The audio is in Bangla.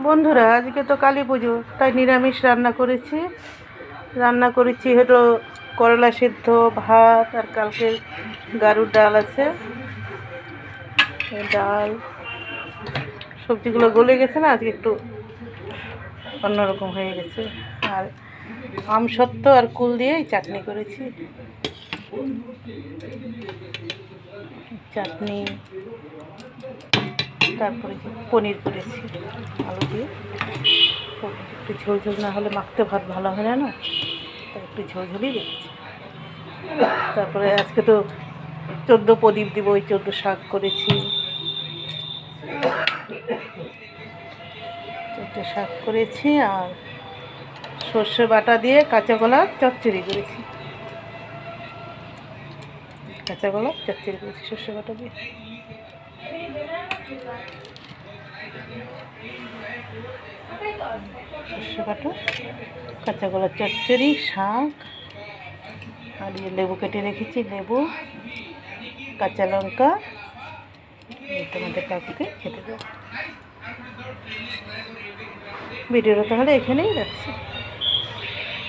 বন্ধুরা, আজকে তো কালী পুজো, তাই নিরামিষ রান্না করেছি হলো করলা সিদ্ধ, ভাত, আর কালকের গাড়ুর ডাল আছে। ডাল সবজিগুলো গলে গেছে না, আজকে একটু অন্যরকম হয়ে গেছে। আর আমসত্ত্ব আর কুল দিয়ে চাটনি করেছি। চাটনি, তারপরে পনির করেছি আলু দিয়ে। একটু ঝোল না হলে মাখতে ভাত ভালো হয় না, তাই একটু ঝোলই রেখেছি। তারপরে আজকে তো 14 প্রদীপ দিব, ওই 14 শাক করেছি। 14 শাক করেছি আর সর্ষে বাটা দিয়ে কাঁচা কলা চচ্চড়ি করেছি। সর্ষে বাটা দিয়ে। সর্ষে বাটা, কাঁচা কলা চচ্চড়ি, শাক, আর লেবু কেটে রেখেছি, লেবু, কাঁচা লঙ্কা, তোমাদের কাকুকে খেতে দেবো। ভিডিওটা তাহলে এখানেই রাখছি।